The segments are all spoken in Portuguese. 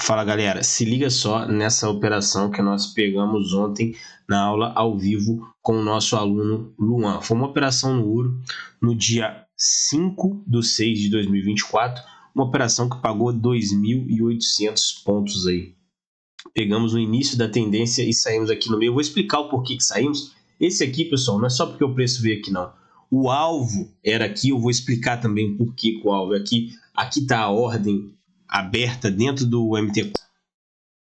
Fala galera, se liga só nessa operação que nós pegamos ontem na aula ao vivo com o nosso aluno Luan. Foi uma operação no ouro no dia 5/6/2024, uma operação que pagou 2.800 pontos aí. Pegamos o início da tendência e saímos aqui no meio. Eu vou explicar o porquê que saímos. Esse aqui, pessoal, não é só porque o preço veio aqui não. O alvo era aqui, eu vou explicar também por que o alvo é aqui. Aqui está a ordem aberta dentro do MT4.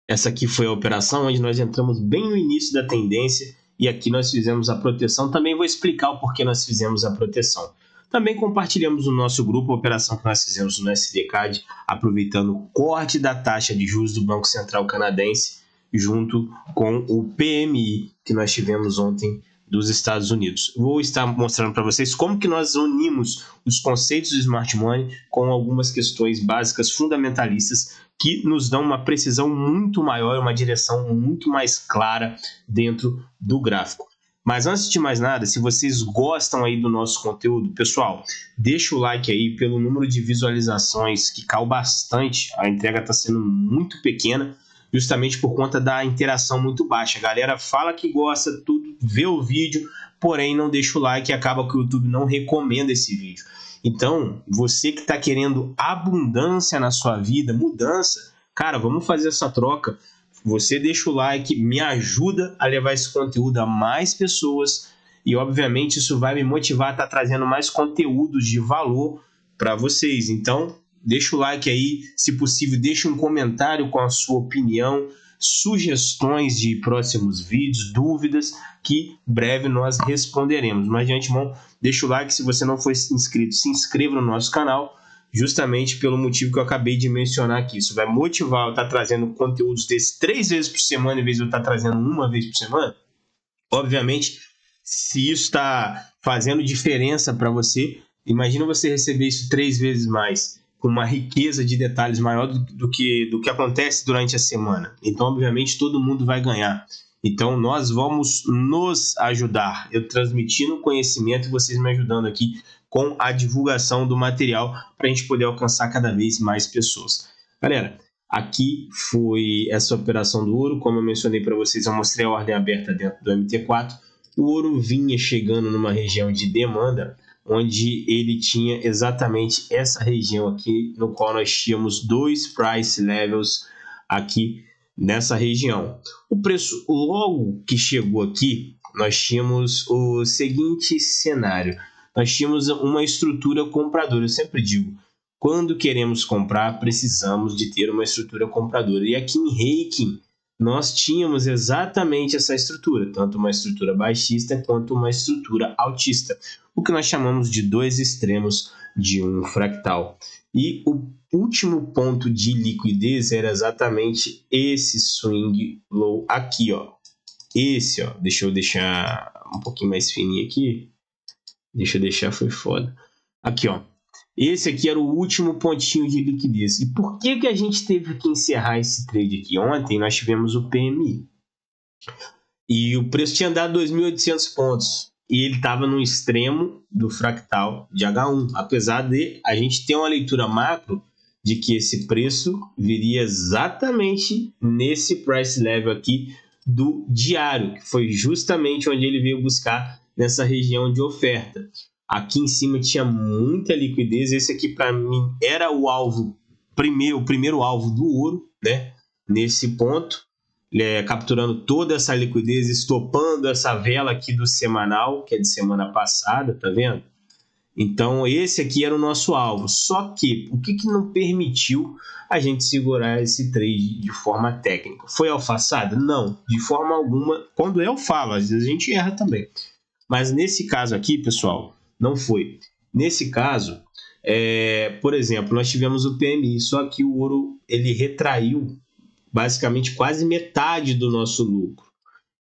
Essa aqui foi a operação onde nós entramos bem no início da tendência e aqui nós fizemos a proteção. Também vou explicar o porquê nós fizemos a proteção. Também compartilhamos no nosso grupo a operação que nós fizemos no SDCAD, aproveitando o corte da taxa de juros do Banco Central Canadense junto com o PMI que nós tivemos ontem dos Estados Unidos. Vou estar mostrando para vocês como que nós unimos os conceitos do Smart Money com algumas questões básicas fundamentalistas que nos dão uma precisão muito maior, uma direção muito mais clara dentro do gráfico. Mas antes de mais nada, se vocês gostam aí do nosso conteúdo, pessoal, deixa o like aí pelo número de visualizações que caiu bastante, a entrega está sendo muito pequena, justamente por conta da interação muito baixa. A galera fala que gosta, tudo, vê o vídeo, porém não deixa o like e acaba que o YouTube não recomenda esse vídeo. Então, você que está querendo abundância na sua vida, mudança, cara, vamos fazer essa troca. Você deixa o like, me ajuda a levar esse conteúdo a mais pessoas e, obviamente, isso vai me motivar a estar trazendo mais conteúdos de valor para vocês. Então, deixa o like aí, se possível, deixa um comentário com a sua opinião, sugestões de próximos vídeos, dúvidas, que breve nós responderemos. Mas de antemão, deixa o like, se você não for inscrito, se inscreva no nosso canal, justamente pelo motivo que eu acabei de mencionar aqui. Isso vai motivar eu estar trazendo conteúdos desses 3 vezes por semana, em vez de eu estar trazendo uma vez por semana. Obviamente, se isso está fazendo diferença para você, imagina você receber isso 3 vezes mais, com uma riqueza de detalhes maior do que acontece durante a semana. Então, obviamente, todo mundo vai ganhar. Então, nós vamos nos ajudar, eu transmitindo conhecimento e vocês me ajudando aqui com a divulgação do material para a gente poder alcançar cada vez mais pessoas. Galera, aqui foi essa operação do ouro. Como eu mencionei para vocês, eu mostrei a ordem aberta dentro do MT4. O ouro vinha chegando numa região de demanda, onde ele tinha exatamente essa região aqui, no qual nós tínhamos 2 price levels aqui nessa região. O preço, logo que chegou aqui, nós tínhamos o seguinte cenário. Nós tínhamos uma estrutura compradora. Eu sempre digo, quando queremos comprar, precisamos de ter uma estrutura compradora. E aqui em Reikin, nós tínhamos exatamente essa estrutura, tanto uma estrutura baixista quanto uma estrutura altista, o que nós chamamos de 2 extremos de um fractal. E o último ponto de liquidez era exatamente esse swing low aqui, ó. Esse, ó, deixa eu deixar um pouquinho mais fininho aqui. Deixa eu deixar, foi foda. Aqui, ó. Esse aqui era o último pontinho de liquidez. E por que a gente teve que encerrar esse trade aqui? Ontem nós tivemos o PMI. E o preço tinha dado 2.800 pontos. E ele estava no extremo do fractal de H1. Apesar de a gente ter uma leitura macro de que esse preço viria exatamente nesse price level aqui do diário, que foi justamente onde ele veio buscar nessa região de oferta. Aqui em cima tinha muita liquidez. Esse aqui para mim era o alvo, o primeiro alvo do ouro, né? Nesse ponto, capturando toda essa liquidez, estopando essa vela aqui do semanal, que é de semana passada, tá vendo? Então esse aqui era o nosso alvo. Só que o que não permitiu a gente segurar esse trade de forma técnica? Foi alfaçada? Não, de forma alguma. Quando eu falo, às vezes a gente erra também. Mas nesse caso aqui, pessoal, não foi. Nesse caso, por exemplo, nós tivemos o PMI, só que o ouro ele retraiu basicamente quase metade do nosso lucro.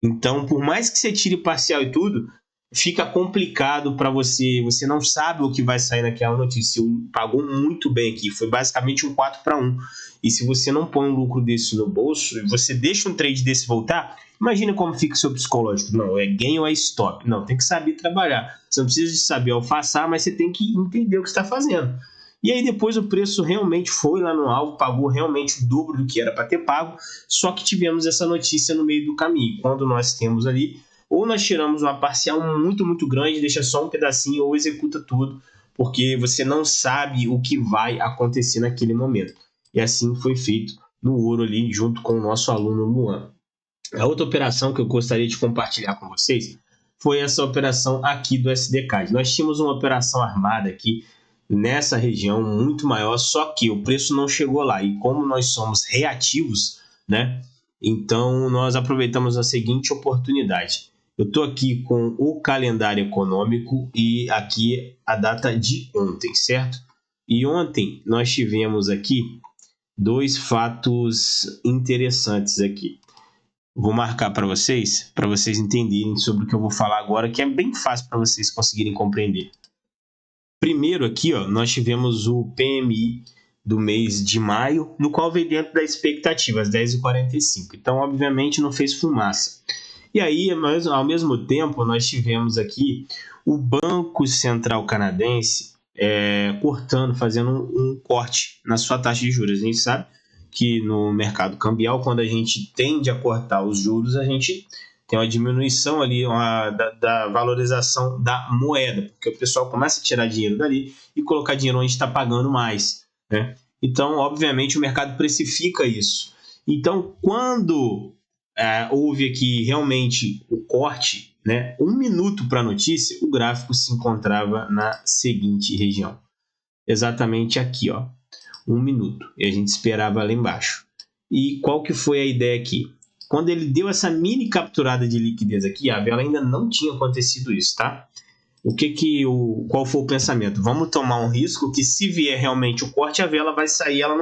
Então, por mais que você tire parcial e tudo, fica complicado para você. Você não sabe o que vai sair naquela notícia. Pagou muito bem aqui, foi basicamente um 4-1. E se você não põe um lucro desse no bolso e você deixa um trade desse voltar, imagina como fica o seu psicológico. Não, é gain ou é stop. Não, tem que saber trabalhar. Você não precisa de saber alfaçar, mas você tem que entender o que está fazendo. E aí depois o preço realmente foi lá no alvo, pagou realmente o dobro do que era para ter pago, só que tivemos essa notícia no meio do caminho, quando nós temos ali, ou nós tiramos uma parcial muito grande, deixa só um pedacinho ou executa tudo, porque você não sabe o que vai acontecer naquele momento. E assim foi feito no ouro ali, junto com o nosso aluno Luan. A outra operação que eu gostaria de compartilhar com vocês foi essa operação aqui do SDCAD. Nós tínhamos uma operação armada aqui nessa região muito maior, só que o preço não chegou lá. E como nós somos reativos, né? Então nós aproveitamos a seguinte oportunidade. Eu estou aqui com o calendário econômico e aqui a data de ontem, certo? E ontem nós tivemos aqui dois fatos interessantes aqui. Vou marcar para vocês entenderem sobre o que eu vou falar agora, que é bem fácil para vocês conseguirem compreender. Primeiro aqui, ó, nós tivemos o PMI do mês de maio, no qual veio dentro da expectativa, às 10h45. Então, obviamente, não fez fumaça. E aí, ao mesmo tempo, nós tivemos aqui o Banco Central Canadense cortando, fazendo um corte na sua taxa de juros. A gente sabe que no mercado cambial, quando a gente tende a cortar os juros, a gente tem uma diminuição ali da valorização da moeda, porque o pessoal começa a tirar dinheiro dali e colocar dinheiro onde está pagando mais, né? Então, obviamente, o mercado precifica isso. Então, quando houve aqui realmente o corte, né, 1 minuto para a notícia, o gráfico se encontrava na seguinte região. Exatamente aqui, ó. 1 minuto. E a gente esperava lá embaixo. E qual que foi a ideia aqui? Quando ele deu essa mini capturada de liquidez aqui, a vela ainda não tinha acontecido isso, tá? Qual foi o pensamento? Vamos tomar um risco que se vier realmente o corte, a vela vai sair, ela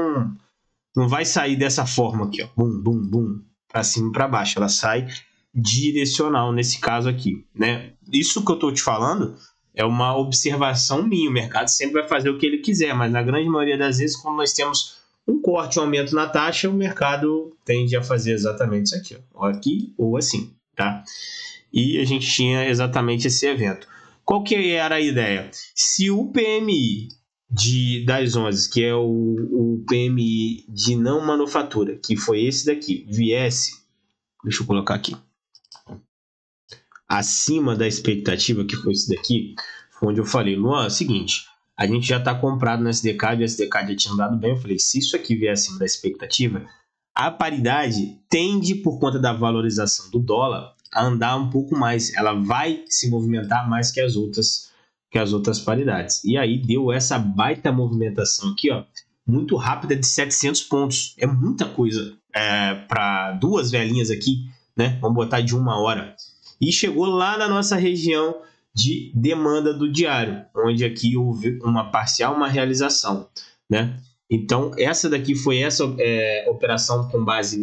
não vai sair dessa forma aqui, ó. Bum, bum, bum, para cima e para baixo. Ela sai direcional nesse caso aqui, né? Isso que eu estou te falando é uma observação minha. O mercado sempre vai fazer o que ele quiser, mas na grande maioria das vezes, quando nós temos um corte, um aumento na taxa, o mercado tende a fazer exatamente isso aqui, ó, aqui ou assim, tá? E a gente tinha exatamente esse evento. Qual que era a ideia? Se o PMI das 11, que é o PMI de não manufatura, que foi esse daqui, viesse, deixa eu colocar aqui, acima da expectativa, que foi esse daqui, foi onde eu falei, Luan, é o seguinte, a gente já está comprado no SDCAD, o SDCAD já tinha andado bem, eu falei, se isso aqui vier acima da expectativa, a paridade tende, por conta da valorização do dólar, a andar um pouco mais, ela vai se movimentar mais que as outras paridades. E aí deu essa baita movimentação aqui, ó, muito rápida, de 700 pontos. É muita coisa para duas velinhas aqui, né? Vamos botar de 1 hora. E chegou lá na nossa região de demanda do diário, onde aqui houve uma parcial, uma realização, né? Então, essa daqui foi essa operação com base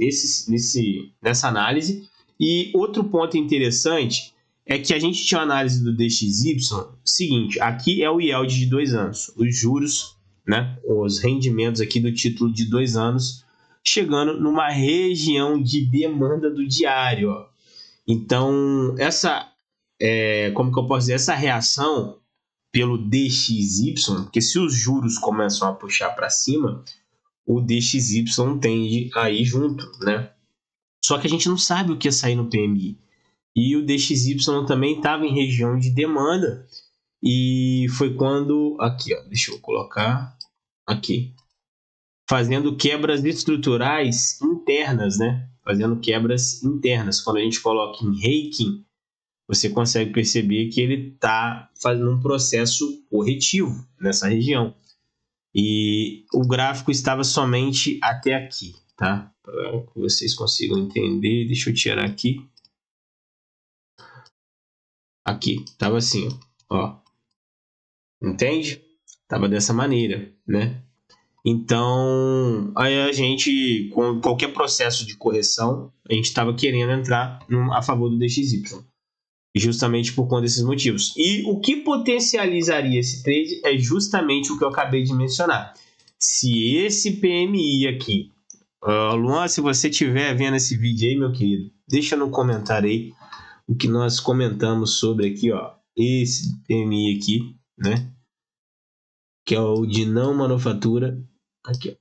nessa análise. E outro ponto interessante é que a gente tinha uma análise do DXY, seguinte, aqui é o yield de 2 anos, os juros, né, os rendimentos aqui do título de 2 anos, chegando numa região de demanda do diário, ó. Então, como que eu posso dizer, essa reação pelo DXY, porque se os juros começam a puxar para cima, o DXY tende a ir junto, né? Só que a gente não sabe o que ia sair no PMI. E o DXY também estava em região de demanda. E foi quando... Aqui, ó, deixa eu colocar aqui. Fazendo quebras estruturais internas, né? Fazendo quebras internas. Quando a gente coloca em Heikin, você consegue perceber que ele está fazendo um processo corretivo nessa região. E o gráfico estava somente até aqui, tá? Para que vocês consigam entender, deixa eu tirar aqui. Aqui, estava assim, ó. Entende? Estava dessa maneira, né? Então, aí a gente, com qualquer processo de correção, a gente estava querendo entrar a favor do DXY. Justamente por conta desses motivos. E o que potencializaria esse trade é justamente o que eu acabei de mencionar. Se esse PMI aqui... Luan, se você estiver vendo esse vídeo aí, meu querido, deixa no comentário aí o que nós comentamos sobre aqui, ó, esse PMI aqui, né? que é o de não manufatura, aqui, ó.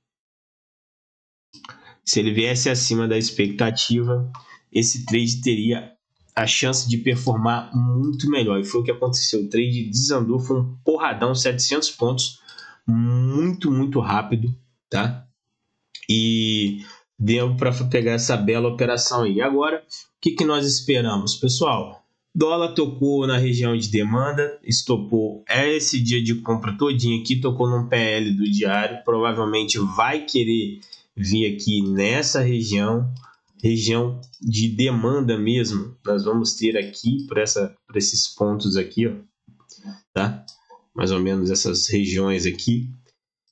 Se ele viesse acima da expectativa, esse trade teria a chance de performar muito melhor. E foi o que aconteceu. O trade desandou, foi um porradão, 700 pontos, muito rápido, tá? E deu para pegar essa bela operação aí. Agora, o que nós esperamos? Pessoal, dólar tocou na região de demanda, estopou esse dia de compra todinho aqui, tocou num PL do diário, provavelmente vai querer vir aqui nessa região de demanda mesmo. Nós vamos ter aqui por esses pontos aqui, ó, tá? Mais ou menos essas regiões aqui.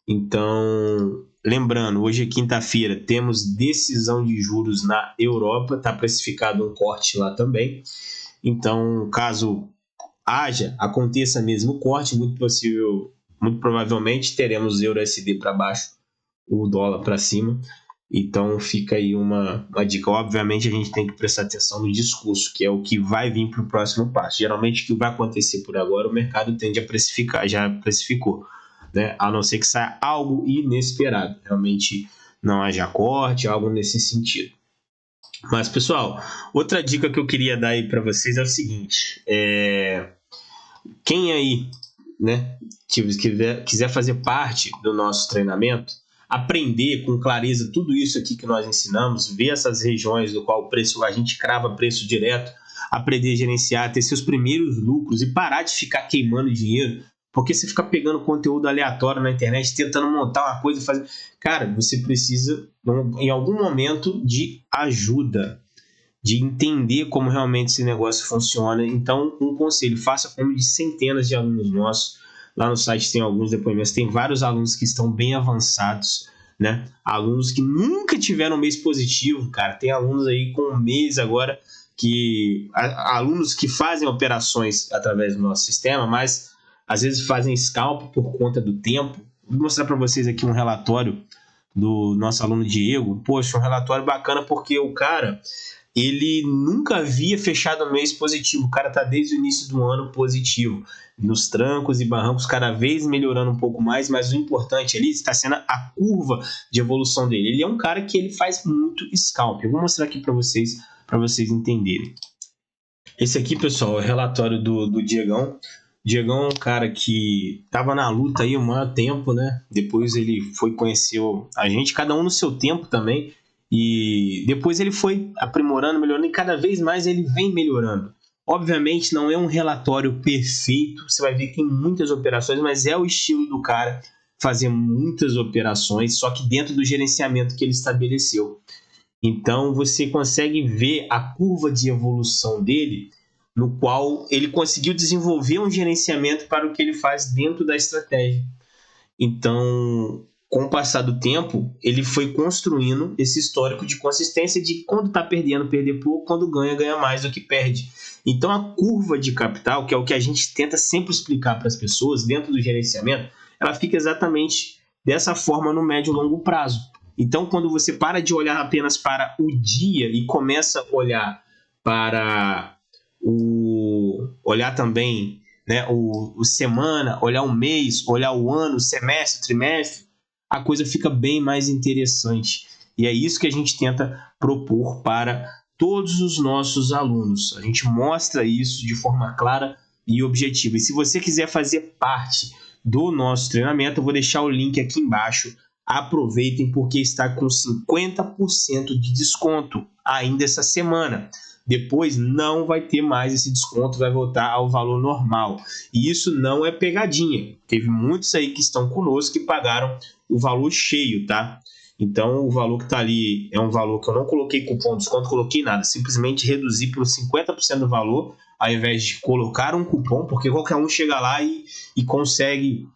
Então, lembrando, hoje é quinta-feira, temos decisão de juros na Europa, está precificado um corte lá também. Então, caso aconteça mesmo o corte, muito provavelmente teremos euro-USD para baixo, o dólar para cima. Então fica aí uma dica. Obviamente a gente tem que prestar atenção no discurso, que é o que vai vir para o próximo passo. Geralmente o que vai acontecer por agora, o mercado tende a precificar, já precificou, né? A não ser que saia algo inesperado, realmente não haja corte, algo nesse sentido. Mas pessoal, outra dica que eu queria dar aí para vocês é o seguinte: quem aí, né, quiser fazer parte do nosso treinamento, aprender com clareza tudo isso aqui que nós ensinamos, ver essas regiões do qual o preço, a gente crava preço direto, aprender a gerenciar, ter seus primeiros lucros e parar de ficar queimando dinheiro, porque você fica pegando conteúdo aleatório na internet, tentando montar uma coisa e fazer... Cara, você precisa, em algum momento, de ajuda, de entender como realmente esse negócio funciona. Então, um conselho, faça como de centenas de alunos nossos. Lá no site tem alguns depoimentos, tem vários alunos que estão bem avançados, né? Alunos que nunca tiveram um mês positivo, cara. Tem alunos aí com um mês agora, alunos que fazem operações através do nosso sistema, mas às vezes fazem scalp por conta do tempo. Vou mostrar para vocês aqui um relatório do nosso aluno Diego. Poxa, um relatório bacana porque o cara... ele nunca havia fechado um mês positivo. O cara está desde o início do ano positivo. Nos trancos e barrancos, cada vez melhorando um pouco mais, mas o importante ali está sendo a curva de evolução dele. Ele é um cara que ele faz muito scalp. Eu vou mostrar aqui para vocês entenderem. Esse aqui, pessoal, é o relatório do Diegão. Diegão é um cara que estava na luta aí o maior tempo, né? Depois ele foi conhecer a gente, cada um no seu tempo também. E depois ele foi aprimorando, melhorando, e cada vez mais ele vem melhorando. Obviamente não é um relatório perfeito, você vai ver que tem muitas operações, mas é o estilo do cara fazer muitas operações, só que dentro do gerenciamento que ele estabeleceu. Então você consegue ver a curva de evolução dele, no qual ele conseguiu desenvolver um gerenciamento para o que ele faz dentro da estratégia. Então, com o passar do tempo, ele foi construindo esse histórico de consistência de quando está perdendo, perder pouco, quando ganha, ganha mais do que perde. Então, a curva de capital, que é o que a gente tenta sempre explicar para as pessoas dentro do gerenciamento, ela fica exatamente dessa forma no médio e longo prazo. Então, quando você para de olhar apenas para o dia e começa a olhar para olhar também, né, o semana, olhar o mês, olhar o ano, o semestre, o trimestre, a coisa fica bem mais interessante. E é isso que a gente tenta propor para todos os nossos alunos. A gente mostra isso de forma clara e objetiva. E se você quiser fazer parte do nosso treinamento, eu vou deixar o link aqui embaixo. Aproveitem porque está com 50% de desconto ainda essa semana. Depois não vai ter mais esse desconto, vai voltar ao valor normal. E isso não é pegadinha. Teve muitos aí que estão conosco que pagaram o valor cheio, tá? Então, o valor que está ali é um valor que eu não coloquei cupom de desconto, coloquei nada. Simplesmente reduzi por 50% do valor, ao invés de colocar um cupom, porque qualquer um chega lá e consegue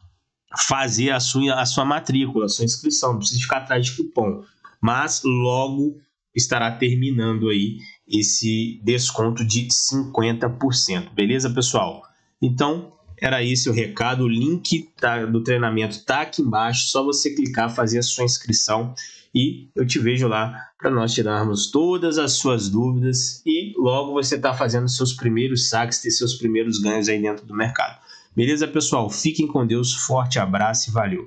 fazer a sua matrícula, a sua inscrição. Não precisa ficar atrás de cupom. Mas logo estará terminando aí esse desconto de 50%. Beleza, pessoal? Então, era esse o recado. O link do treinamento está aqui embaixo. Só você clicar, fazer a sua inscrição e eu te vejo lá para nós tirarmos todas as suas dúvidas e logo você está fazendo seus primeiros saques, ter seus primeiros ganhos aí dentro do mercado. Beleza, pessoal? Fiquem com Deus, forte abraço e valeu!